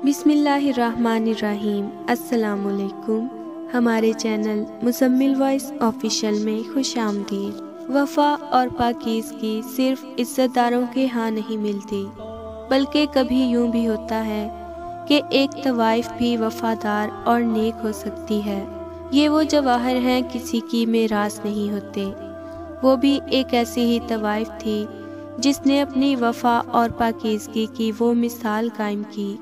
بسم اللہ الرحمن الرحیم۔ السلام علیکم۔ ہمارے چینل مزمل وائس آفیشیل میں خوش آمدید۔ وفا اور پاکیزگی صرف عزت داروں کے ہاں نہیں ملتی، بلکہ کبھی یوں بھی ہوتا ہے کہ ایک طوائف بھی وفادار اور نیک ہو سکتی ہے۔ یہ وہ جواہر ہیں کسی کی میراث نہیں ہوتے۔ وہ بھی ایک ایسی ہی طوائف تھی جس نے اپنی وفا اور پاکیزگی کی وہ مثال قائم کی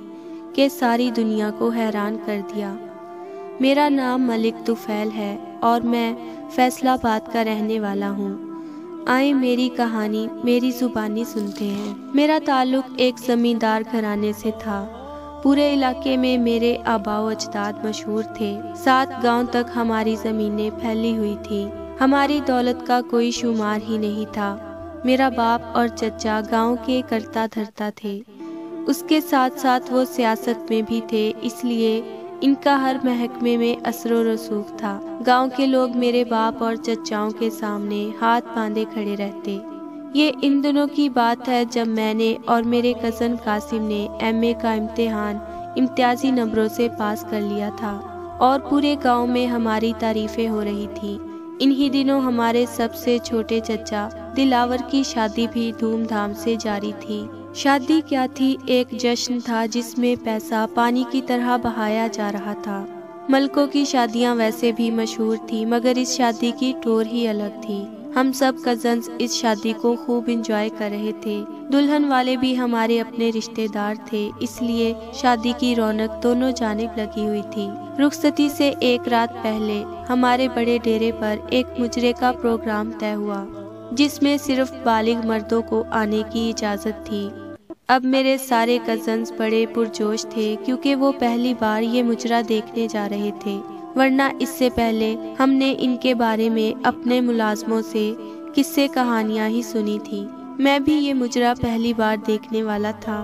کہ ساری دنیا کو حیران کر دیا۔ میرا نام ملک طفیل ہے اور میں فیصل آباد کا رہنے والا ہوں۔ آئیں میری کہانی میری زبانی سنتے ہیں۔ میرا تعلق ایک زمیندار گھرانے سے تھا۔ پورے علاقے میں میرے آباء و اجداد مشہور تھے۔ 7 گاؤں تک ہماری زمینیں پھیلی ہوئی تھیں۔ ہماری دولت کا کوئی شمار ہی نہیں تھا۔ میرا باپ اور چچا گاؤں کے کرتا دھرتا تھے، اس کے ساتھ ساتھ وہ سیاست میں بھی تھے، اس لیے ان کا ہر محکمے میں اثر و رسوخ تھا۔ گاؤں کے لوگ میرے باپ اور چچاؤں کے سامنے ہاتھ باندھے کھڑے رہتے۔ یہ ان دنوں کی بات ہے جب میں نے اور میرے کزن قاسم نے MA کا امتحان امتیازی نمبروں سے پاس کر لیا تھا اور پورے گاؤں میں ہماری تعریفیں ہو رہی تھیں۔ انہی دنوں ہمارے سب سے چھوٹے چچا دلاور کی شادی بھی دھوم دھام سے جاری تھی۔ شادی کیا تھی، ایک جشن تھا جس میں پیسہ پانی کی طرح بہایا جا رہا تھا۔ ملکوں کی شادیاں ویسے بھی مشہور تھیں، مگر اس شادی کی ٹور ہی الگ تھی۔ ہم سب کزنز اس شادی کو خوب انجوائے کر رہے تھے۔ دلہن والے بھی ہمارے اپنے رشتہ دار تھے، اس لیے شادی کی رونق دونوں جانب لگی ہوئی تھی۔ رخصتی سے ایک رات پہلے ہمارے بڑے ڈیرے پر ایک مجرے کا پروگرام طے ہوا، جس میں صرف بالغ مردوں کو آنے کی اجازت تھی۔ اب میرے سارے کزنز بڑے پرجوش تھے کیونکہ وہ پہلی بار یہ مجرا دیکھنے جا رہے تھے، ورنہ اس سے پہلے ہم نے ان کے بارے میں اپنے ملازموں سے قصے کہانیاں ہی سنی تھی۔ میں بھی یہ مجرا پہلی بار دیکھنے والا تھا،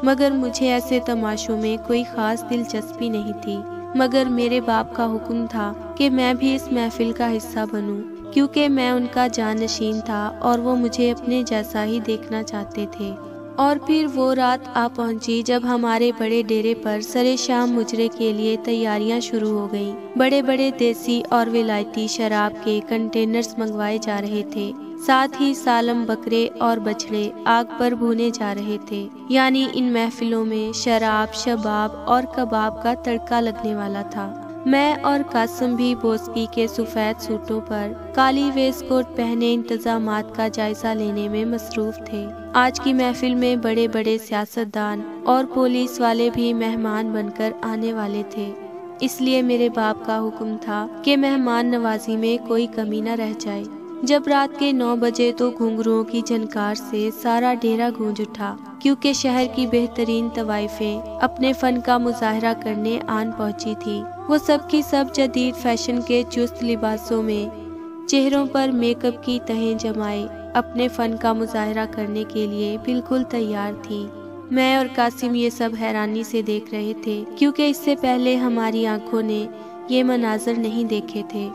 مگر مجھے ایسے تماشوں میں کوئی خاص دلچسپی نہیں تھی، مگر میرے باپ کا حکم تھا کہ میں بھی اس محفل کا حصہ بنوں، کیونکہ میں ان کا جانشین تھا اور وہ مجھے اپنے جیسا ہی دیکھنا چاہتے تھے۔ اور پھر وہ رات آ پہنچی جب ہمارے بڑے ڈیرے پر سرے شام مجرے کے لیے تیاریاں شروع ہو گئیں۔ بڑے بڑے دیسی اور ولایتی شراب کے کنٹینرز منگوائے جا رہے تھے، ساتھ ہی سالم بکرے اور بچھڑے آگ پر بھونے جا رہے تھے، یعنی ان محفلوں میں شراب، شباب اور کباب کا تڑکا لگنے والا تھا۔ میں اور قاسم بھی بوسکی کے سفید سوٹوں پر کالی ویسٹ کوٹ پہنے انتظامات کا جائزہ لینے میں مصروف تھے۔ آج کی محفل میں بڑے بڑے سیاستدان اور پولیس والے بھی مہمان بن کر آنے والے تھے، اس لیے میرے باپ کا حکم تھا کہ مہمان نوازی میں کوئی کمی نہ رہ جائے۔ جب رات کے 9 بجے تو گھنگروؤں کی جھنکار سے سارا ڈیرا گونج اٹھا، کیونکہ شہر کی بہترین طوائفیں اپنے فن کا مظاہرہ کرنے آن پہنچی تھی۔ وہ سب کی سب جدید فیشن کے چست لباسوں میں چہروں پر میک اپ کی تہیں جمائے اپنے فن کا مظاہرہ کرنے کے لیے بالکل تیار تھی۔ میں اور قاسم یہ سب حیرانی سے دیکھ رہے تھے، کیونکہ اس سے پہلے ہماری آنکھوں نے یہ مناظر نہیں دیکھے تھے۔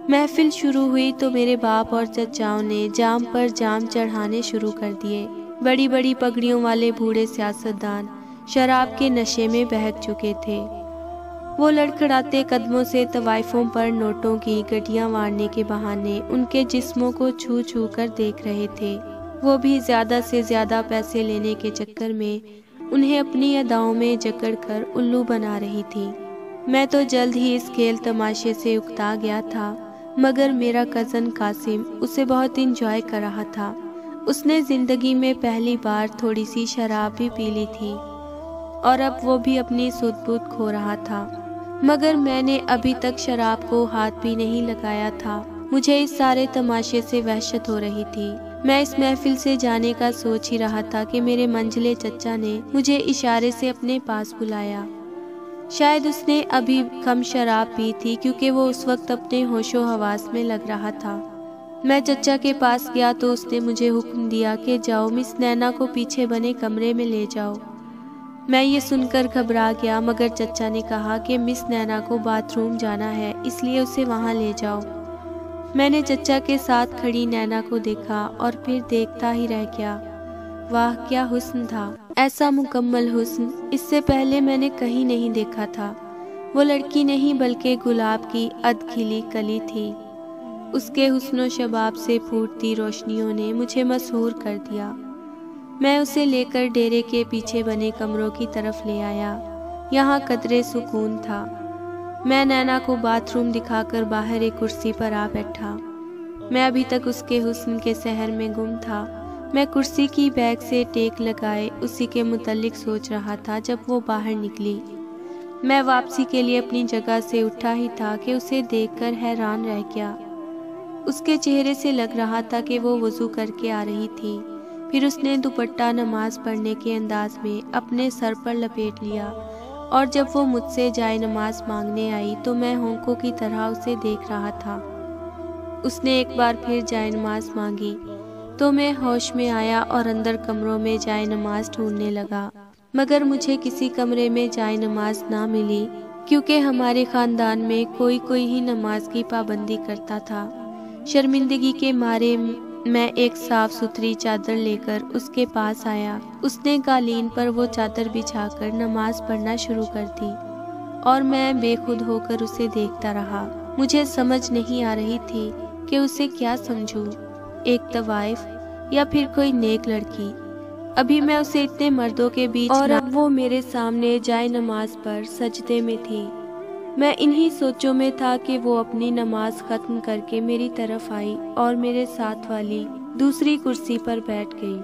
محفل شروع ہوئی تو میرے باپ اور چچاؤں نے جام پر جام چڑھانے شروع کر دیے۔ بڑی بڑی پگڑیوں والے بوڑھے سیاستدان شراب کے نشے میں بہک چکے تھے۔ وہ لڑکھڑاتے قدموں سے طوائفوں پر نوٹوں کی گڈیاں مارنے کے بہانے ان کے جسموں کو چھو چھو کر دیکھ رہے تھے۔ وہ بھی زیادہ سے زیادہ پیسے لینے کے چکر میں انہیں اپنی اداؤں میں جکڑ کر الو بنا رہی تھی۔ میں تو جلد ہی اس کھیل تماشے سے اکتا گیا تھا، مگر میرا کزن قاسم اسے بہت انجوائے کر رہا تھا۔ اس نے زندگی میں پہلی بار تھوڑی سی شراب بھی پی لی تھی اور اب وہ بھی اپنی سدھ بودھ کھو رہا تھا، مگر میں نے ابھی تک شراب کو ہاتھ بھی نہیں لگایا تھا۔ مجھے اس سارے تماشے سے وحشت ہو رہی تھی۔ میں اس محفل سے جانے کا سوچ ہی رہا تھا کہ میرے منجلے چچا نے مجھے اشارے سے اپنے پاس بلایا۔ شاید اس نے ابھی کم شراب پی تھی، کیونکہ وہ اس وقت اپنے ہوش و حواس میں لگ رہا تھا۔ میں چچا کے پاس گیا تو اس نے مجھے حکم دیا کہ جاؤ مس نینا کو پیچھے بنے کمرے میں لے جاؤ۔ میں یہ سن کر گھبرا گیا، مگر چچا نے کہا کہ مس نینا کو باتھ روم جانا ہے، اس لیے اسے وہاں لے جاؤ۔ میں نے چچا کے ساتھ کھڑی نینا کو دیکھا اور پھر دیکھتا ہی رہ گیا۔ واہ کیا حسن تھا، ایسا مکمل حسن اس سے پہلے میں نے کہیں نہیں دیکھا تھا۔ وہ لڑکی نہیں بلکہ گلاب کی اد کھلی کلی تھی۔ اس کے حسن و شباب سے پھوٹتی روشنیوں نے مجھے مسحور کر دیا۔ میں اسے لے کر ڈیرے کے پیچھے بنے کمروں کی طرف لے آیا۔ یہاں قدرے سکون تھا۔ میں نینا کو باتھ روم دکھا کر باہر ایک کرسی پر آ بیٹھا۔ میں ابھی تک اس کے حسن کے سحر میں گم تھا۔ میں کرسی کی بیک سے ٹیک لگائے اسی کے متعلق سوچ رہا تھا جب وہ باہر نکلی۔ میں واپسی کے لیے اپنی جگہ سے اٹھا ہی تھا کہ اسے دیکھ کر حیران رہ گیا۔ اس کے چہرے سے لگ رہا تھا کہ وہ وضو کر کے آ رہی تھی۔ پھر اس نے دوپٹہ نماز پڑھنے کے انداز میں اپنے سر پر لپیٹ لیا، اور جب وہ مجھ سے جائے نماز مانگنے آئی تو میں ہونکوں کی طرح اسے دیکھ رہا تھا۔ اس نے ایک بار پھر جائے نماز مانگی تو میں ہوش میں آیا اور اندر کمروں میں جائے نماز ڈھونڈنے لگا، مگر مجھے کسی کمرے میں جائے نماز نہ ملی، کیونکہ ہمارے خاندان میں کوئی ہی نماز کی پابندی کرتا تھا۔ شرمندگی کے مارے میں ایک صاف ستھری چادر لے کر اس کے پاس آیا۔ اس نے قالین پر وہ چادر بچھا کر نماز پڑھنا شروع کر دی، اور میں بے خود ہو کر اسے دیکھتا رہا۔ مجھے سمجھ نہیں آ رہی تھی کہ اسے کیا سمجھوں، ایک طوائف یا پھر کوئی نیک لڑکی۔ ابھی میں اسے اتنے مردوں کے بیچ اور اب وہ میرے سامنے جائے نماز پر سجدے میں تھی۔ میں انہی سوچوں میں تھا کہ وہ اپنی نماز ختم کر کے میری طرف آئی اور میرے ساتھ والی دوسری کرسی پر بیٹھ گئی۔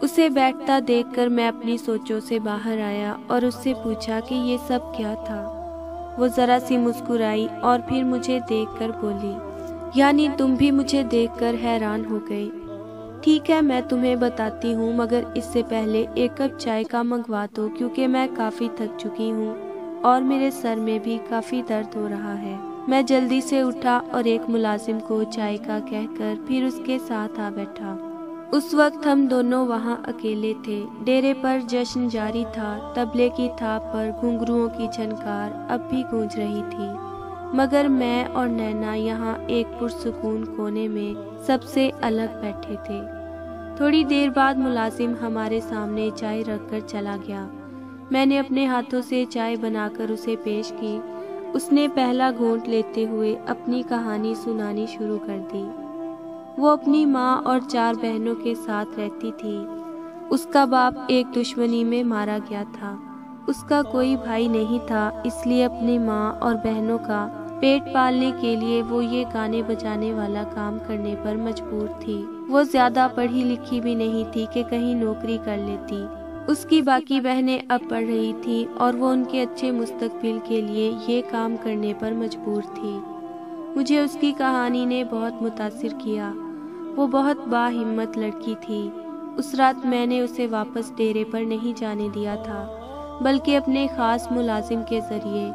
اسے بیٹھتا دیکھ کر میں اپنی سوچوں سے باہر آیا اور اس سے پوچھا کہ یہ سب کیا تھا۔ وہ ذرا سی مسکرائی اور پھر مجھے دیکھ کر بولی، یعنی تم بھی مجھے دیکھ کر حیران ہو گئے؟ ٹھیک ہے، میں تمہیں بتاتی ہوں، مگر اس سے پہلے ایک کپ چائے کا منگوا دو، کیونکہ میں کافی تھک چکی ہوں اور میرے سر میں بھی کافی درد ہو رہا ہے۔ میں جلدی سے اٹھا اور ایک ملازم کو چائے کا کہہ کر پھر اس کے ساتھ آ بیٹھا۔ اس وقت ہم دونوں وہاں اکیلے تھے۔ ڈیرے پر جشن جاری تھا۔ طبلے کی تھاپ پر گھنگروؤں کی جھنکار اب بھی گونج رہی تھی، مگر میں اور نینا یہاں ایک پرسکون کونے میں سب سے الگ بیٹھے تھے۔ تھوڑی دیر بعد ملازم ہمارے سامنے چائے رکھ کر چلا گیا۔ میں نے اپنے ہاتھوں سے چائے بنا کر اسے پیش کی۔ اس نے پہلا گھونٹ لیتے ہوئے اپنی کہانی سنانی شروع کر دی۔ وہ اپنی ماں اور 4 بہنوں کے ساتھ رہتی تھی۔ اس کا باپ ایک دشمنی میں مارا گیا تھا۔ اس کا کوئی بھائی نہیں تھا، اس لیے اپنی ماں اور بہنوں کا پیٹ پالنے کے لیے وہ یہ گانے بجانے والا کام کرنے پر مجبور تھی۔ وہ زیادہ پڑھی لکھی بھی نہیں تھی کہ کہیں نوکری کر لیتی۔ اس کی باقی بہنیں اب پڑھ رہی تھیں اور وہ ان کے اچھے مستقبل کے لیے یہ کام کرنے پر مجبور تھی۔ مجھے اس کی کہانی نے بہت متاثر کیا۔ وہ بہت باہمت لڑکی تھی۔ اس رات میں نے اسے واپس ڈیرے پر نہیں جانے دیا تھا، بلکہ اپنے خاص ملازم کے ذریعے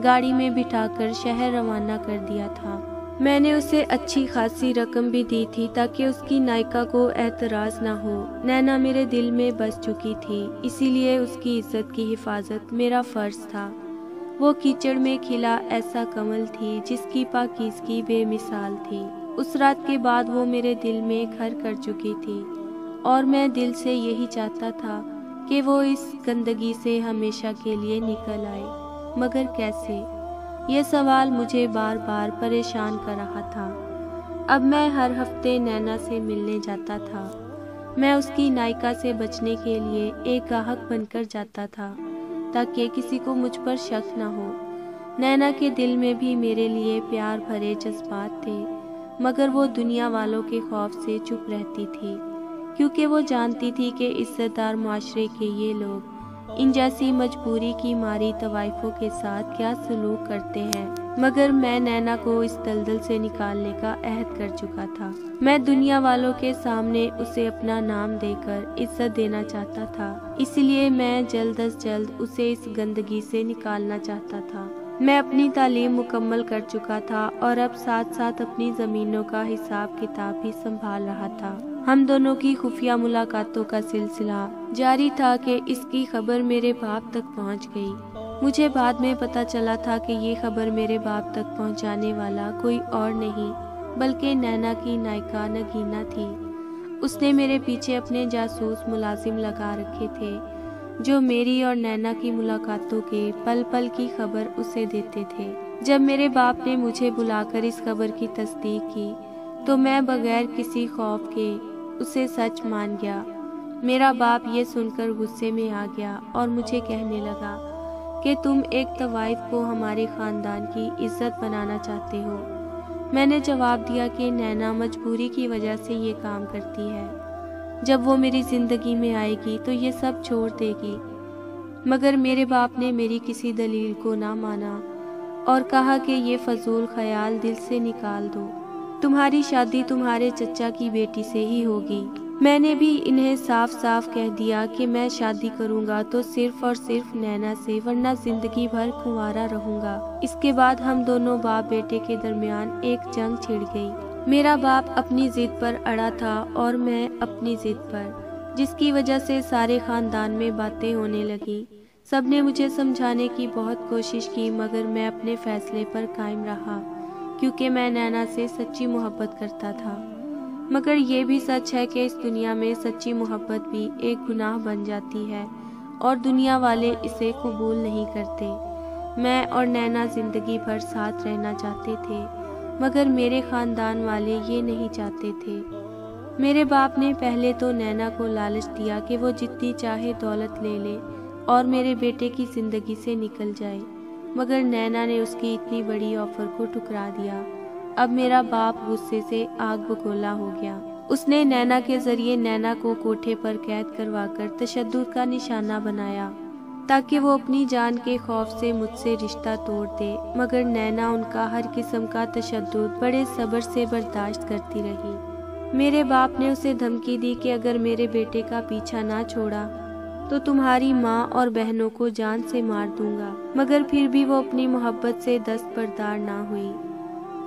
گاڑی میں بٹھا کر شہر روانہ کر دیا تھا۔ میں نے اسے اچھی خاصی رقم بھی دی تھی تاکہ اس کی نائکا کو اعتراض نہ ہو۔ نینا میرے دل میں بس چکی تھی، اسی لیے اس کی عزت کی حفاظت میرا فرض تھا۔ وہ کیچڑ میں کھلا ایسا کمل تھی جس کی پاکیزگی بے مثال تھی۔ اس رات کے بعد وہ میرے دل میں گھر کر چکی تھی، اور میں دل سے یہی چاہتا تھا کہ وہ اس گندگی سے ہمیشہ کے لیے نکل آئے، مگر کیسے؟ یہ سوال مجھے بار بار پریشان کر رہا تھا۔ اب میں ہر ہفتے نینا سے ملنے جاتا تھا۔ میں اس کی نائکا سے بچنے کے لیے ایک گاہک بن کر جاتا تھا تاکہ کسی کو مجھ پر شک نہ ہو۔ نینا کے دل میں بھی میرے لیے پیار بھرے جذبات تھے، مگر وہ دنیا والوں کے خوف سے چپ رہتی تھی، کیونکہ وہ جانتی تھی کہ عزت دار معاشرے کے یہ لوگ ان جیسی مجبوری کی ماری طوائفوں کے ساتھ کیا سلوک کرتے ہیں۔ مگر میں نینا کو اس دلدل سے نکالنے کا عہد کر چکا تھا۔ میں دنیا والوں کے سامنے اسے اپنا نام دے کر عزت دینا چاہتا تھا، اس لیے میں جلد از جلد اسے اس گندگی سے نکالنا چاہتا تھا۔ میں اپنی تعلیم مکمل کر چکا تھا اور اب ساتھ ساتھ اپنی زمینوں کا حساب کتاب بھی سنبھال رہا تھا۔ ہم دونوں کی خفیہ ملاقاتوں کا سلسلہ جاری تھا کہ اس کی خبر میرے باپ تک پہنچ گئی۔ مجھے بعد میں پتہ چلا تھا کہ یہ خبر میرے باپ تک پہنچانے والا کوئی اور نہیں بلکہ نینا کی نائکا نگینا تھی۔ اس نے میرے پیچھے اپنے جاسوس ملازم لگا رکھے تھے جو میری اور نینا کی ملاقاتوں کے پل پل کی خبر اسے دیتے تھے۔ جب میرے باپ نے مجھے بلا کر اس خبر کی تصدیق کی تو میں بغیر کسی خوف کے اسے سچ مان گیا۔ میرا باپ یہ سن کر غصے میں آ گیا اور مجھے کہنے لگا کہ تم ایک طوائف کو ہمارے خاندان کی عزت بنانا چاہتے ہو۔ میں نے جواب دیا کہ نینا مجبوری کی وجہ سے یہ کام کرتی ہے، جب وہ میری زندگی میں آئے گی تو یہ سب چھوڑ دے گی۔ مگر میرے باپ نے میری کسی دلیل کو نہ مانا اور کہا کہ یہ فضول خیال دل سے نکال دو، تمہاری شادی تمہارے چچا کی بیٹی سے ہی ہوگی۔ میں نے بھی انہیں صاف صاف کہہ دیا کہ میں شادی کروں گا تو صرف اور صرف نینا سے، ورنہ زندگی بھر کنوارا رہوں گا۔ اس کے بعد ہم دونوں باپ بیٹے کے درمیان ایک جنگ چھڑ گئی۔ میرا باپ اپنی ضد پر اڑا تھا اور میں اپنی ضد پر، جس کی وجہ سے سارے خاندان میں باتیں ہونے لگیں۔ سب نے مجھے سمجھانے کی بہت کوشش کی مگر میں اپنے فیصلے پر قائم رہا کیونکہ میں نینا سے سچی محبت کرتا تھا۔ مگر یہ بھی سچ ہے کہ اس دنیا میں سچی محبت بھی ایک گناہ بن جاتی ہے اور دنیا والے اسے قبول نہیں کرتے۔ میں اور نینا زندگی بھر ساتھ رہنا چاہتے تھے مگر میرے خاندان والے یہ نہیں چاہتے تھے۔ میرے باپ نے پہلے تو نینا کو لالچ دیا کہ وہ جتنی چاہے دولت لے لے اور میرے بیٹے کی زندگی سے نکل جائے، مگر نینا نے اس کی اتنی بڑی آفر کو ٹھکرا دیا۔ اب میرا باپ غصے سے آگ بگولا ہو گیا۔ اس نے نینا کے ذریعے نینا کو کوٹھے پر قید کروا کر تشدد کا نشانہ بنایا تاکہ وہ اپنی جان کے خوف سے مجھ سے رشتہ توڑ دے، مگر نینا ان کا ہر قسم کا تشدد بڑے صبر سے برداشت کرتی رہی۔ میرے باپ نے اسے دھمکی دی کہ اگر میرے بیٹے کا پیچھا نہ چھوڑا تو تمہاری ماں اور بہنوں کو جان سے مار دوں گا، مگر پھر بھی وہ اپنی محبت سے دستبردار نہ ہوئی۔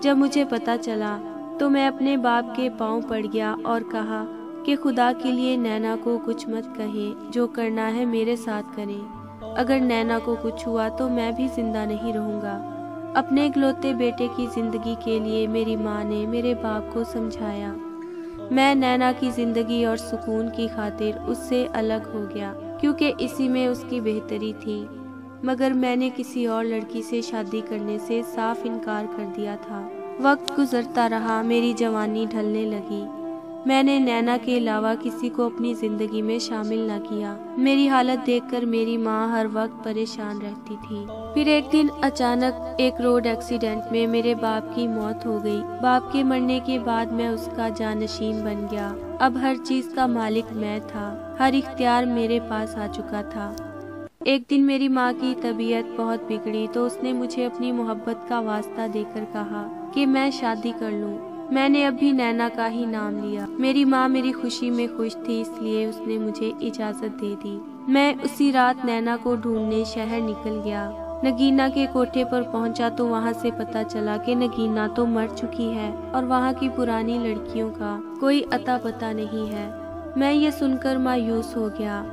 جب مجھے پتا چلا تو میں اپنے باپ کے پاؤں پڑ گیا اور کہا کہ خدا کے لیے نینا کو کچھ مت کہیں، جو کرنا ہے میرے ساتھ کریں۔ اگر نینا کو کچھ ہوا تو میں بھی زندہ نہیں رہوں گا۔ اپنے اکلوتے بیٹے کی زندگی کے لیے میری ماں نے میرے باپ کو سمجھایا۔ میں نینا کی زندگی اور سکون کی خاطر اس سے الگ ہو گیا کیونکہ اسی میں اس کی بہتری تھی، مگر میں نے کسی اور لڑکی سے شادی کرنے سے صاف انکار کر دیا تھا۔ وقت گزرتا رہا، میری جوانی ڈھلنے لگی۔ میں نے نینا کے علاوہ کسی کو اپنی زندگی میں شامل نہ کیا۔ میری حالت دیکھ کر میری ماں ہر وقت پریشان رہتی تھی۔ پھر ایک دن اچانک ایک روڈ ایکسیڈنٹ میں میرے باپ کی موت ہو گئی۔ باپ کے مرنے کے بعد میں اس کا جانشین بن گیا۔ اب ہر چیز کا مالک میں تھا، ہر اختیار میرے پاس آ چکا تھا۔ ایک دن میری ماں کی طبیعت بہت بگڑی تو اس نے مجھے اپنی محبت کا واسطہ دے کر کہا کہ میں شادی کر لوں۔ میں نے اب بھی نینا کا ہی نام لیا۔ میری ماں میری خوشی میں خوش تھی، اس لیے اس نے مجھے اجازت دے دی۔ میں اسی رات نینا کو ڈھونڈنے شہر نکل گیا۔ نگینا کے کوٹھے پر پہنچا تو وہاں سے پتا چلا کہ نگینا تو مر چکی ہے اور وہاں کی پرانی لڑکیوں کا کوئی اتا پتا نہیں ہے۔ میں یہ سن کر مایوس ہو گیا،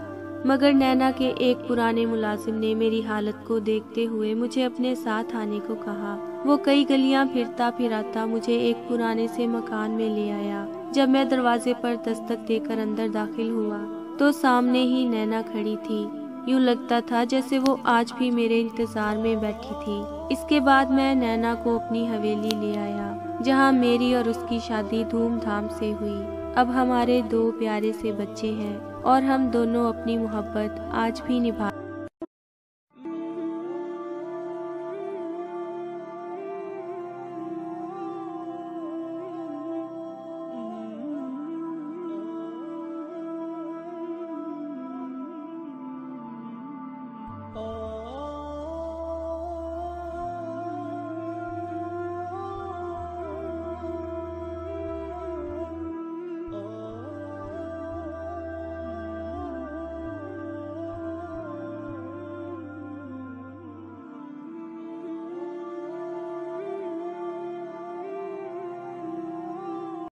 مگر نینا کے ایک پرانے ملازم نے میری حالت کو دیکھتے ہوئے مجھے اپنے ساتھ آنے کو کہا۔ وہ کئی گلیاں پھرتا پھراتا مجھے ایک پرانے سے مکان میں لے آیا۔ جب میں دروازے پر دستک دے کر اندر داخل ہوا تو سامنے ہی نینا کھڑی تھی۔ یوں لگتا تھا جیسے وہ آج بھی میرے انتظار میں بیٹھی تھی۔ اس کے بعد میں نینا کو اپنی حویلی لے آیا جہاں میری اور اس کی شادی دھوم دھام سے ہوئی۔ اب ہمارے 2 پیارے سے بچے ہیں اور ہم دونوں اپنی محبت آج بھی نبھا